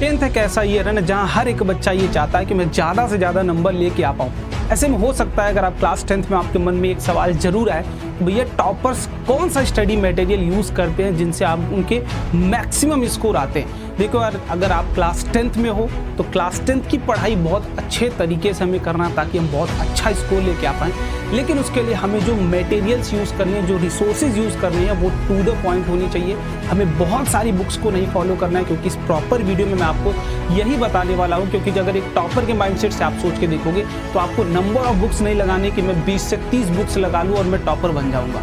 Tenth एक ऐसा year है ना जहाँ हर एक बच्चा ये चाहता है कि मैं ज़्यादा से ज़्यादा नंबर लेके आ पाऊँ। ऐसे में हो सकता है अगर आप क्लास 10th में आपके मन में एक सवाल जरूर आए कि भैया टॉपर्स कौन सा स्टडी मटेरियल यूज़ करते हैं जिनसे आप उनके मैक्सिमम स्कोर आते हैं। देखो यार, अगर आप क्लास 10th में हो तो क्लास 10th की पढ़ाई बहुत अच्छे तरीके से हमें करना है ताकि हम बहुत अच्छा स्कोर लेके आ पाएँ। लेकिन उसके लिए हमें जो मटेरियल्स यूज़ करने हैं, जो रिसोर्सेज यूज़ करने हैं वो टू द पॉइंट होनी चाहिए। हमें बहुत सारी बुक्स को नहीं फॉलो करना है, क्योंकि इस प्रॉपर वीडियो में मैं आपको यही बताने वाला हूँ। क्योंकि अगर एक टॉपर के माइंडसेट से आप सोच के देखोगे तो आपको नंबर ऑफ बुक्स नहीं लगाने कि मैं 20 से 30 बुक्स लगा लूँ और मैं टॉपर बन जाऊँगा।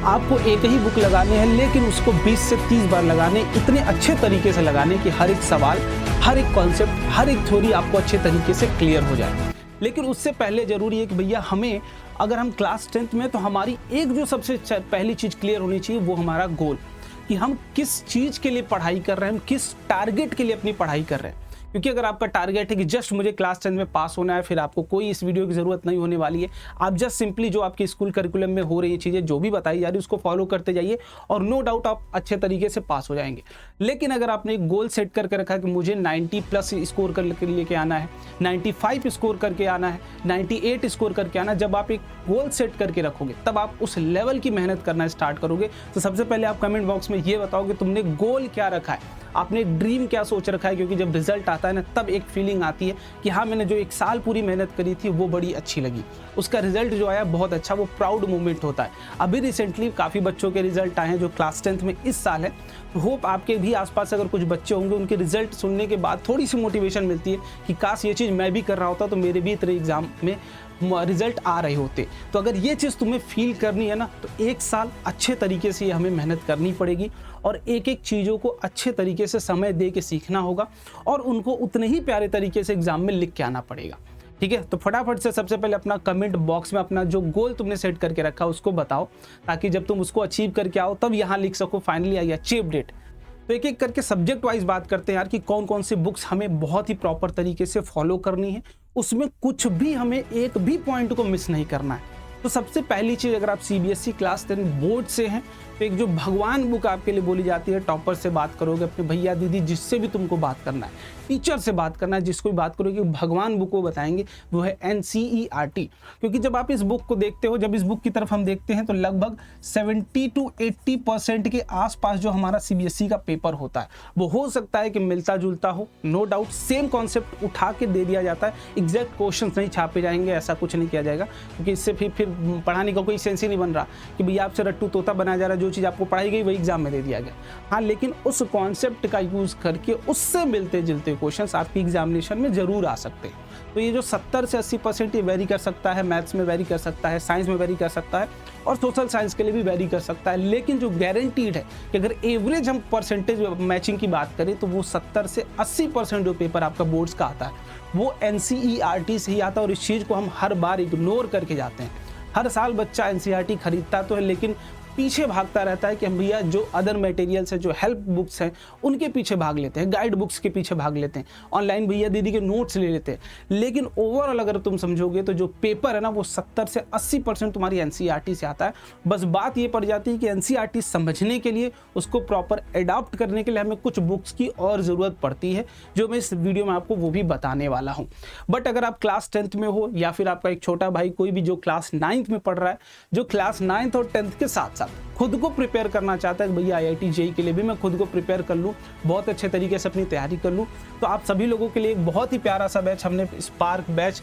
आपको एक ही बुक लगाने हैं, लेकिन उसको 20 से 30 बार लगाने, इतने अच्छे तरीके से लगाने कि हर एक सवाल, हर एक कॉन्सेप्ट, हर एक थ्योरी आपको अच्छे तरीके से क्लियर हो जाए। लेकिन उससे पहले ज़रूरी है कि भैया हमें, अगर हम क्लास 10th में, तो हमारी एक जो सबसे पहली चीज़ क्लियर होनी चाहिए वो हमारा गोल, कि हम किस चीज़ के लिए पढ़ाई कर रहे हैं, हम किस टारगेट के लिए अपनी पढ़ाई कर रहे हैं। क्योंकि अगर आपका टारगेट है कि जस्ट मुझे क्लास 10 में पास होना है, फिर आपको कोई इस वीडियो की ज़रूरत नहीं होने वाली है। आप जस्ट सिंपली जो आपके स्कूल करिकुलम में हो रही चीज़ें, जो भी बताई जा रही है, उसको फॉलो करते जाइए और नो डाउट आप अच्छे तरीके से पास हो जाएंगे। लेकिन अगर आपने एक गोल सेट करके रखा है कि मुझे 90 प्लस स्कोर कर लेके आना है, 95 स्कोर करके आना है, 98 स्कोर करके आना है, जब आप एक गोल सेट करके रखोगे तब आप उस लेवल की मेहनत करना स्टार्ट करोगे। तो सबसे पहले आप कमेंट बॉक्स में ये बताओ कि तुमने गोल क्या रखा है, आपने ड्रीम क्या सोच रखा है। क्योंकि जब रिजल्ट आता है ना, तब एक फीलिंग आती है कि हाँ, मैंने जो एक साल पूरी मेहनत करी थी वो बड़ी अच्छी लगी, उसका रिजल्ट जो आया बहुत अच्छा, वो प्राउड मोमेंट होता है। अभी रिसेंटली काफ़ी बच्चों के रिजल्ट आए हैं जो क्लास 10th में इस साल है। तो होप आपके भी आसपास अगर कुछ बच्चे होंगे, उनके रिजल्ट सुनने के बाद थोड़ी सी मोटिवेशन मिलती है कि काश ये चीज़ मैं भी कर रहा होता तो मेरे भी इतने एग्जाम में रिजल्ट आ रहे होते। तो अगर ये चीज़ तुम्हें फील करनी है ना, तो एक साल अच्छे तरीके से हमें मेहनत करनी पड़ेगी और एक एक चीज़ों को अच्छे तरीके से समय दे के सीखना होगा और उनको उतने ही प्यारे तरीके से एग्जाम में लिख के आना पड़ेगा। ठीक है, तो फटाफट से सबसे पहले अपना कमेंट बॉक्स में अपना जो गोल तुमने सेट करके रखा उसको बताओ, ताकि जब तुम उसको अचीव करके आओ तब यहाँ लिख सको फाइनली आई अचीव्ड इट। तो एक एक करके सब्जेक्ट वाइज बात करते हैं यार कि कौन कौन से बुक्स हमें बहुत ही प्रॉपर तरीके से फॉलो करनी है, उसमें कुछ भी हमें एक भी पॉइंट को मिस नहीं करना है। तो सबसे पहली चीज़, अगर आप सीबीएसई क्लास 10 बोर्ड से हैं तो एक जो भगवान बुक आपके लिए बोली जाती है, टॉपर से बात करोगे, अपने भैया दीदी जिससे भी तुमको बात करना है, टीचर से बात करना है, जिसको भी बात करोगे, भगवान बुक वो बताएंगे, वो है NCERT। क्योंकि जब आप इस बुक को देखते हो, जब इस बुक की तरफ हम देखते हैं तो लगभग 70 to 80% के आसपास जो हमारा सीबीएसई का पेपर होता है वो हो सकता है कि मिलता जुलता हो, नो डाउट सेम कॉन्सेप्ट उठा के दे दिया जाता है, एग्जैक्ट क्वेश्चन नहीं छापे जाएंगे, ऐसा कुछ नहीं किया जाएगा। क्योंकि इससे फिर पढ़ाने का कोई सेंस ही नहीं बन रहा कि भैया आपसे रट्टू तोता बनाया जा रहा है, जो चीज़ आपको पढ़ाई गई वही एग्जाम में दे दिया गया। हाँ, लेकिन उस कॉन्सेप्ट का यूज़ करके उससे मिलते जुलते क्वेश्चंस आपकी एग्जामिनेशन में जरूर आ सकते हैं। तो ये जो 70 से 80% ये वेरी कर सकता है, मैथ्स में वेरी कर सकता है, साइंस में वेरी कर सकता है और सोशल साइंस के लिए भी वेरी कर सकता है। लेकिन जो गारंटीड है कि अगर एवरेज हम परसेंटेज मैचिंग की बात करें तो वो 70 से 80% जो पेपर आपका बोर्ड्स का आता है वो NCERT से ही आता है। और इस चीज़ को हम हर बार इग्नोर करके जाते हैं। हर साल बच्चा NCERT खरीदता तो है, लेकिन पीछे भागता रहता है कि हम भैया जो अदर मटेरियल्स हैं, जो हेल्प बुक्स हैं, उनके पीछे भाग लेते हैं, गाइड बुक्स के पीछे भाग लेते हैं, ऑनलाइन भैया दीदी के नोट्स ले लेते हैं। लेकिन ओवरऑल अगर तुम समझोगे तो जो पेपर है ना, वो 70 से 80% तुम्हारी NCERT से आता है। बस बात ये पड़ जाती है कि NCERT समझने के लिए, उसको प्रॉपर एडॉप्ट करने के लिए हमें कुछ बुक्स की और ज़रूरत पड़ती है, जो मैं इस वीडियो में आपको वो भी बताने वाला हूँ। बट अगर आप क्लास 10th में हो या फिर आपका एक छोटा भाई कोई भी जो क्लास 9th में पढ़ रहा है, जो क्लास 9th और 10th के साथ साथ खुद को प्रिपेयर करना चाहता है, भैया IIT JEE के लिए भी मैं खुद को प्रिपेयर कर लूँ, बहुत अच्छे तरीके से अपनी तैयारी कर लूँ, तो आप सभी लोगों के लिए एक बहुत ही प्यारा सा बैच हमने स्पार्क बैच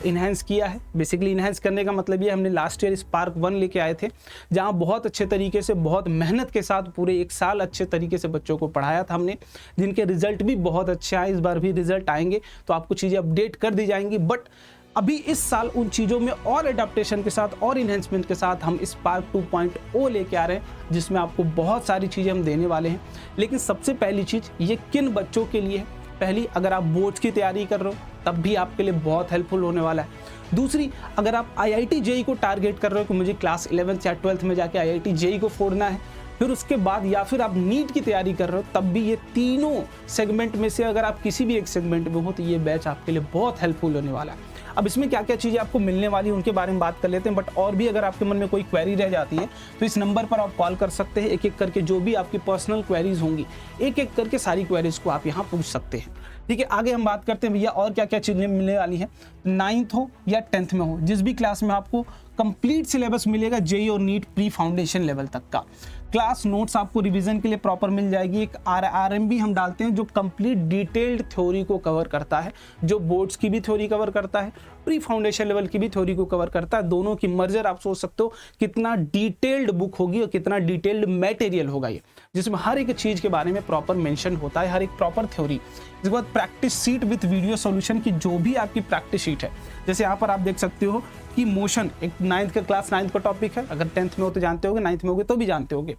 इन्हेंस किया है। बेसिकली इन्हेंस करने का मतलब ये, हमने लास्ट ईयर स्पार्क 1 लेके आए थे, जहाँ बहुत अच्छे तरीके से, बहुत मेहनत के साथ पूरे एक साल अच्छे तरीके से बच्चों को पढ़ाया था हमने, जिनके रिजल्ट भी बहुत अच्छे आए। इस बार भी रिजल्ट आएंगे तो आपको चीज़ें अपडेट कर दी जाएंगी। बट अभी इस साल उन चीज़ों में और एडाप्टेशन के साथ और इन्हेंसमेंट के साथ हम स्पार्क 2.0 लेके आ रहे हैं, जिसमें आपको बहुत सारी चीज़ें हम देने वाले हैं। लेकिन सबसे पहली चीज़, ये किन बच्चों के लिए है? पहली, अगर आप बोर्ड्स की तैयारी कर रहे हो तब भी आपके लिए बहुत हेल्पफुल होने वाला है। दूसरी, अगर आप IIT JEE को टारगेट कर रहे हो कि मुझे क्लास 11th या 12th में जाके IIT JEE को फोड़ना है, फिर उसके बाद या फिर आप नीट की तैयारी कर रहे हो, तब भी ये तीनों सेगमेंट में से अगर आप किसी भी एक सेगमेंट में हो तो ये बैच आपके लिए बहुत हेल्पफुल होने वाला है। अब इसमें क्या क्या चीज़ें आपको मिलने वाली है उनके बारे में बात कर लेते हैं, बट और भी अगर आपके मन में कोई क्वेरी रह जाती है तो इस नंबर पर आप कॉल कर सकते हैं। एक एक करके जो भी आपकी पर्सनल क्वेरीज होंगी, एक एक करके सारी क्वेरीज को आप यहाँ पूछ सकते हैं। ठीक है, आगे हम बात करते हैं भैया और क्या क्या चीज़ें मिलने वाली हैं। 9th हो या 10th में हो, जिस भी क्लास में आपको कंप्लीट सिलेबस मिलेगा जेईई और नीट प्री फाउंडेशन लेवल तक का। क्लास नोट्स आपको रिवीजन के लिए प्रॉपर मिल जाएगी। एक आरएमबी हम डालते हैं जो कंप्लीट डिटेल्ड थ्योरी को कवर करता है, जो बोर्ड्स की भी थ्योरी कवर करता है, प्री फाउंडेशन लेवल की भी थ्योरी को कवर करता है। दोनों की मर्जर आप सोच सकते हो कितना डिटेल्ड बुक होगी और कितना डिटेल्ड मटेरियल होगा ये, जिसमें हर एक चीज़ के बारे में प्रॉपर मेंशन होता है, हर एक प्रॉपर थ्योरी। इसके बाद practice seat with video solution की जो भी आपकी प्रैक्टिस शीट है, जैसे यहाँ पर आप देख सकते हो कि मोशन एक 9th का क्लास 9th का टॉपिक है, अगर 10th में हो तो जानते होगे, 9th में होगे तो भी जानते होगे।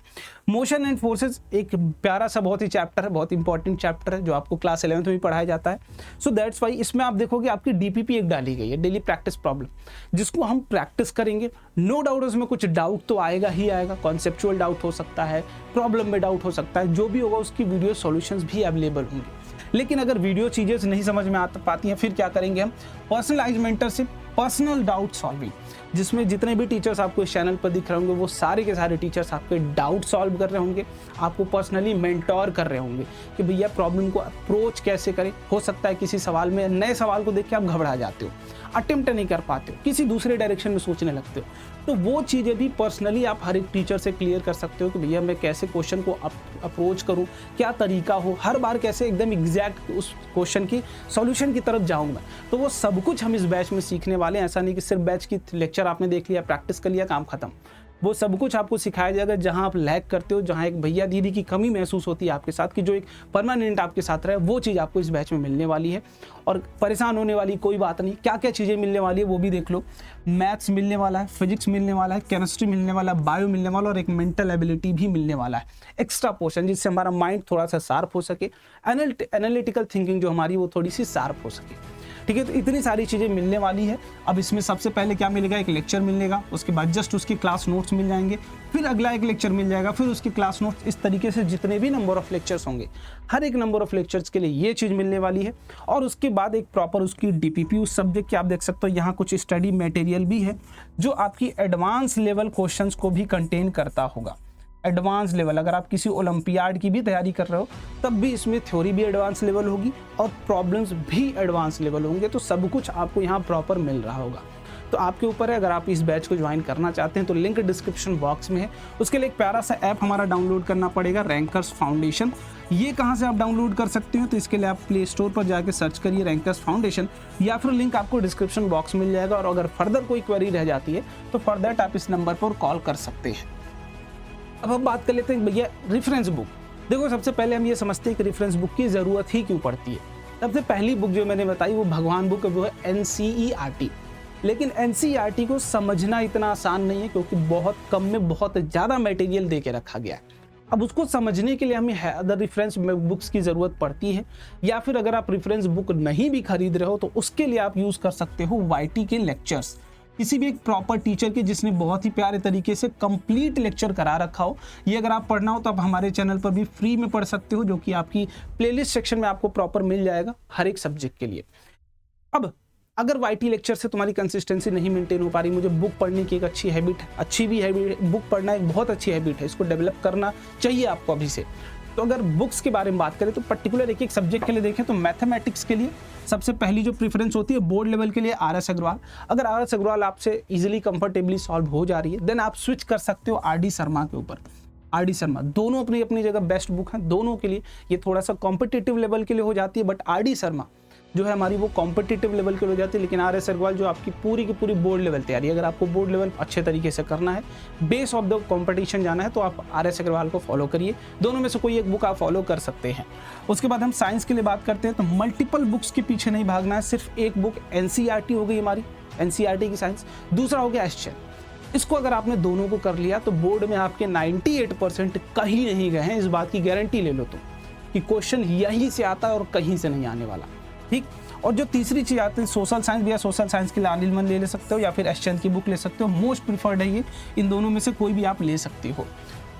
मोशन एंड फोर्सेस एक प्यारा सा बहुत ही चैप्टर है, बहुत इंपॉर्टेंट चैप्टर है जो आपको क्लास 11th में भी पढ़ाया जाता है। सो दैट्स वाई इसमें आप देखोगे आपकी डीपीपी एक डाली गई है, डेली प्रैक्टिस प्रॉब्लम, जिसको हम प्रैक्टिस करेंगे। नो डाउट उसमें कुछ डाउट तो आएगा ही आएगा, कॉन्सेप्चुअल डाउट हो सकता है, प्रॉब्लम में डाउट हो सकता है, जो भी होगा उसकी वीडियो सॉल्यूशंस भी अवेलेबल होंगे। लेकिन अगर वीडियो चीज़ें नहीं समझ में आ पाती हैं, फिर क्या करेंगे हम, personalise mentorship, personal doubt solving, जिसमें जितने भी टीचर्स आपको इस चैनल पर दिख रहे होंगे वो सारे के सारे टीचर्स आपके डाउट सॉल्व कर रहे होंगे, आपको पर्सनली मेंटोर कर रहे होंगे कि भैया प्रॉब्लम को अप्रोच कैसे करें। हो सकता है किसी सवाल में, नए सवाल को देख के आप घबरा जाते हो, अटेम्प्ट नहीं कर पाते हो, किसी दूसरे डायरेक्शन में सोचने लगते हो, तो वो चीज़ें भी पर्सनली आप हर एक टीचर से क्लियर कर सकते हो कि भैया मैं कैसे क्वेश्चन को अप्रोच करूं, क्या तरीका हो, हर बार कैसे एकदम एग्जैक्ट उस क्वेश्चन की सॉल्यूशन की तरफ जाऊंगा। तो वो सब कुछ हम इस बैच में सीखने वाले हैं। ऐसा नहीं कि सिर्फ बैच की लेक्चर आपने देख लिया, प्रैक्टिस कर लिया, काम खत्म। वो सब कुछ आपको सिखाया जाएगा, जहां आप लैग करते हो, जहां एक भैया दीदी की कमी महसूस होती है आपके साथ की, जो एक परमानेंट आपके साथ रहे, वो चीज़ आपको इस बैच में मिलने वाली है। और परेशान होने वाली कोई बात नहीं, क्या क्या चीज़ें मिलने वाली है वो भी देख लो। मैथ्स मिलने वाला है, फिजिक्स मिलने वाला है, केमिस्ट्री मिलने वाला है, बायो मिलने वाला, और एक मेंटल एबिलिटी भी मिलने वाला है, एक्स्ट्रा पोर्शन, जिससे हमारा माइंड थोड़ा सा शार्प हो सके, एनालिटिकल थिंकिंग जो हमारी वो थोड़ी सी शार्प हो सके। ठीक है, तो इतनी सारी चीज़ें मिलने वाली है। अब इसमें सबसे पहले क्या मिलेगा, एक लेक्चर मिलेगा, उसके बाद जस्ट उसकी क्लास नोट्स मिल जाएंगे, फिर अगला एक लेक्चर मिल जाएगा, फिर उसकी क्लास नोट्स, इस तरीके से जितने भी नंबर ऑफ लेक्चर्स होंगे, हर एक नंबर ऑफ लेक्चर्स के लिए ये चीज़ मिलने वाली है। और उसके बाद एक प्रॉपर उसकी डीपीपी उस सब्जेक्ट की आप देख सकते हो, यहाँ कुछ स्टडी मटेरियल भी है जो आपकी एडवांस लेवल क्वेश्चंस को भी कंटेन करता होगा। एडवांस लेवल, अगर आप किसी ओलंपियाड की भी तैयारी कर रहे हो तब भी इसमें थ्योरी भी एडवांस लेवल होगी और प्रॉब्लम्स भी एडवांस लेवल होंगे, तो सब कुछ आपको यहाँ प्रॉपर मिल रहा होगा। तो आपके ऊपर है, अगर आप इस बैच को ज्वाइन करना चाहते हैं तो लिंक डिस्क्रिप्शन बॉक्स में है। उसके लिए एक प्यारा सा ऐप हमारा डाउनलोड करना पड़ेगा, रैंकर्स फाउंडेशन। ये कहाँ से आप डाउनलोड कर सकते हो, तो इसके लिए आप प्ले स्टोर पर जाके सर्च करिए रैंकर्स फाउंडेशन, या फिर लिंक आपको डिस्क्रिप्शन बॉक्स मिल जाएगा। और अगर फर्दर कोई क्वेरी रह जाती है तो फॉर दैट आप इस नंबर पर कॉल कर सकते हैं। अब हम बात कर लेते हैं भैया रेफरेंस बुक। देखो, सबसे पहले हम ये समझते हैं कि रेफरेंस बुक की ज़रूरत ही क्यों पड़ती है। सबसे पहली बुक जो मैंने बताई वो भगवान बुक है, वो है एनसीईआरटी। लेकिन एनसीईआरटी को समझना इतना आसान नहीं है, क्योंकि बहुत कम में बहुत ज़्यादा मटेरियल दे के रखा गया है। अब उसको समझने के लिए हमें अदर रेफरेंस बुक्स की ज़रूरत पड़ती है, या फिर अगर आप रेफरेंस बुक नहीं भी खरीद रहे हो तो उसके लिए आप यूज़ कर सकते हो वाईटी के लेक्चर्स, किसी भी एक प्रॉपर टीचर के जिसने बहुत ही प्यारे तरीके से कंप्लीट लेक्चर करा रखा हो। ये अगर आप पढ़ना हो तो आप हमारे चैनल पर भी फ्री में पढ़ सकते हो, जो कि आपकी प्लेलिस्ट सेक्शन में आपको प्रॉपर मिल जाएगा हर एक सब्जेक्ट के लिए। अब अगर वाईटी लेक्चर से तुम्हारी कंसिस्टेंसी नहीं मेंटेन हो पा रही, मुझे बुक पढ़ने की एक अच्छी हैबिट है, अच्छी भी हैबिट, बुक पढ़ना एक बहुत अच्छी हैबिट है, इसको डेवलप करना चाहिए आपको अभी से। तो अगर बुक्स के बारे में बात करें तो पर्टिकुलर एक एक सब्जेक्ट के लिए देखें तो मैथमेटिक्स के लिए सबसे पहली जो प्रेफरेंस होती है बोर्ड लेवल के लिए आर एस अग्रवाल। अगर आर एस अग्रवाल आपसे इजीली कंफर्टेबली सॉल्व हो जा रही है देन आप स्विच कर सकते हो आर डी शर्मा के ऊपर। आर डी शर्मा दोनों अपनी अपनी जगह बेस्ट बुक हैं, दोनों के लिए ये थोड़ा सा कॉम्पिटिटिव लेवल के लिए हो जाती है, बट आर डी शर्मा जो है हमारी वो कॉम्पिटिटिव लेवल के लिए हो जाती है। लेकिन आर एस अग्रवाल जो आपकी पूरी की पूरी बोर्ड लेवल तैयारी, अगर आपको बोर्ड लेवल अच्छे तरीके से करना है, बेस ऑफ द कॉम्पिटिशन जाना है, तो आप आर एस अग्रवाल को फॉलो करिए। दोनों में से कोई एक बुक आप फॉलो कर सकते हैं। उसके बाद हम साइंस के लिए बात करते हैं तो मल्टीपल बुक्स के पीछे नहीं भागना है, सिर्फ एक बुक एनसीईआरटी हो गई हमारी, एनसीईआरटी की साइंस, दूसरा हो गया एसचेन। इसको अगर आपने दोनों को कर लिया तो बोर्ड में आपके 98% कहीं नहीं गए हैं, इस बात की गारंटी ले लो तुम कि क्वेश्चन यहीं से आता है और कहीं से नहीं आने वाला। ठीक, और जो तीसरी चीज़ आती है सोशल साइंस, भैया सोशल साइंस के लिए अनिल मन ले सकते हो या फिर एसचेन की बुक ले सकते हो, मोस्ट प्रिफर्ड है ये, इन दोनों में से कोई भी आप ले सकते हो।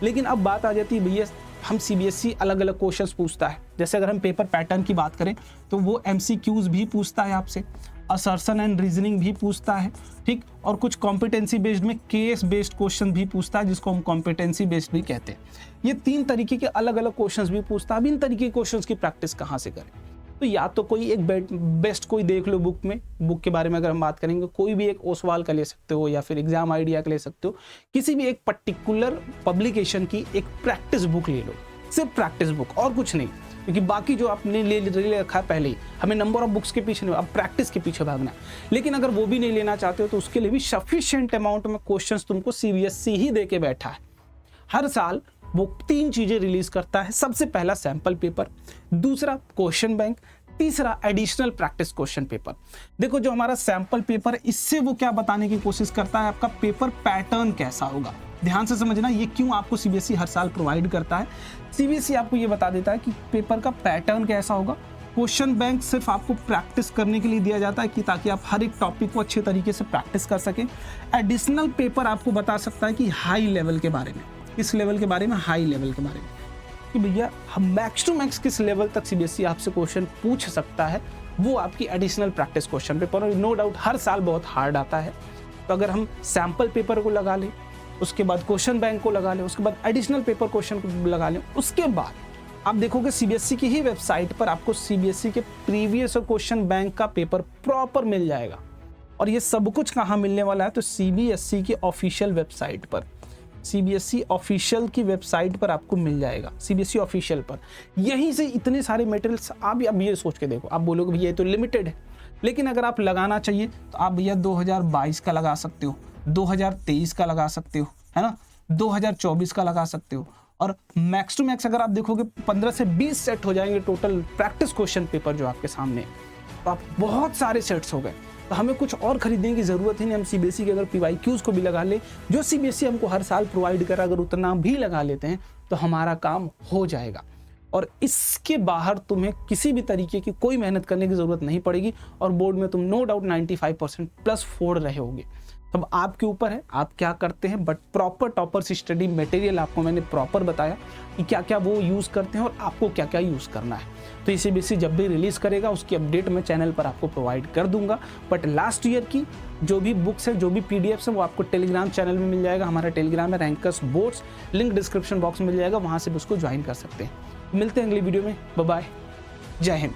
लेकिन अब बात आ जाती है भैया हम सीबीएसई अलग अलग क्वेश्चंस पूछता है। जैसे अगर हम पेपर पैटर्न की बात करें तो वो एमसीक्यूज भी पूछता है आपसे, असर्शन एंड रीजनिंग भी पूछता है, ठीक, और कुछ कॉम्पिटेंसी बेस्ड में केस बेस्ड क्वेश्चन भी पूछता है, जिसको हम कॉम्पिटेंसी बेस्ड भी कहते हैं। ये 3 तरीके के अलग अलग क्वेश्चंस भी पूछता है। अब इन तरीके के क्वेश्चंस की प्रैक्टिस कहाँ से करें? तो या तो कोई एक बेस्ट कोई देख लो बुक में, बुक के बारे में अगर हम बात करेंगे कोई भी एक ओसवाल का ले सकते हो या फिर एग्जाम आइडिया का ले सकते हो, किसी भी एक पर्टिकुलर पब्लिकेशन की एक प्रैक्टिस बुक ले लो, सिर्फ प्रैक्टिस बुक और कुछ नहीं, क्योंकि बाकी जो आपने ले रखा है पहले ही, हमें नंबर ऑफ बुक्स के पीछे नहीं, अब प्रैक्टिस के पीछे भागना है। लेकिन अगर वो भी नहीं लेना चाहते हो तो उसके लिए भी सफिशिएंट अमाउंट में क्वेश्चंस तुमको सीबीएसई ही दे के बैठा है। हर साल वो 3 चीजें रिलीज करता है। सबसे पहला सैंपल पेपर, दूसरा क्वेश्चन बैंक, तीसरा एडिशनल प्रैक्टिस क्वेश्चन पेपर। देखो जो हमारा सैंपल पेपर, इससे वो क्या बताने की कोशिश करता है, आपका पेपर पैटर्न कैसा होगा। ध्यान से समझना ये क्यों आपको सीबीएसई हर साल प्रोवाइड करता है। सीबीएसई आपको ये बता देता है कि पेपर का पैटर्न कैसा होगा। क्वेश्चन बैंक सिर्फ आपको प्रैक्टिस करने के लिए दिया जाता है कि ताकि आप हर एक टॉपिक को अच्छे तरीके से प्रैक्टिस कर सकें। एडिशनल पेपर आपको बता सकता है कि हाई लेवल के बारे में, किस लेवल के बारे में, हाई लेवल के बारे में, कि भैया हम मैक्स टू मैक्स किस लेवल तक सीबीएसई आपसे क्वेश्चन पूछ सकता है, वो आपकी एडिशनल प्रैक्टिस क्वेश्चन पेपर। और नो डाउट हर साल बहुत हार्ड आता है। तो अगर हम सैंपल पेपर को लगा लें, उसके बाद क्वेश्चन बैंक को लगा लें, उसके बाद एडिशनल पेपर क्वेश्चन को लगा लें, उसके बाद आप देखोगे सीबीएसई की ही वेबसाइट पर आपको सीबीएसई के प्रीवियस और क्वेश्चन बैंक का पेपर प्रॉपर मिल जाएगा। और ये सब कुछ कहाँ मिलने वाला है? तो सीबीएसई की ऑफिशियल वेबसाइट पर, सीबीएसई ऑफिशियल की वेबसाइट पर आपको मिल जाएगा। सीबीएसई ऑफिशियल पर यहीं से इतने सारे मटेरियल्स। आप ये सोच के देखो, आप बोलोगे भैया ये तो लिमिटेड है, लेकिन अगर आप लगाना चाहिए तो आप भैया 2022 का लगा सकते हो, 2023 का लगा सकते हो, है ना, 2024 का लगा सकते हो। और मैक्स टू मैक्स अगर आप देखोगे 15 से 20 सेट हो जाएंगे टोटल प्रैक्टिस क्वेश्चन पेपर जो आपके सामने, तो आप बहुत सारे सेट्स हो गए। तो हमें कुछ और खरीदने की ज़रूरत ही नहीं। हम सीबीएसई के अगर पीवाईक्यूज़ को भी लगा ले, जो सीबीएसई हमको हर साल प्रोवाइड करा, अगर उतना भी लगा लेते हैं तो हमारा काम हो जाएगा। और इसके बाहर तुम्हें किसी भी तरीके की कोई मेहनत करने की ज़रूरत नहीं पड़ेगी और बोर्ड में तुम नो डाउट 95% प्लस फोड़ रहे होगे। तब आपके ऊपर है आप क्या करते हैं, but proper toppers study material आपको मैंने प्रॉपर बताया कि क्या क्या वो यूज़ करते हैं और आपको क्या क्या यूज़ करना है। तो सीबीएसई जब भी रिलीज़ करेगा उसकी अपडेट मैं चैनल पर आपको प्रोवाइड कर दूंगा। बट लास्ट ईयर की जो भी बुक्स है, जो भी पीडीएफ्स है, वो आपको टेलीग्राम चैनल में मिल जाएगा। हमारा टेलीग्राम है rankers boards, link description box में मिल जाएगा, वहाँ से उसको ज्वाइन कर सकते हैं। मिलते हैं अगली वीडियो में। बाय बाय, जय हिंद।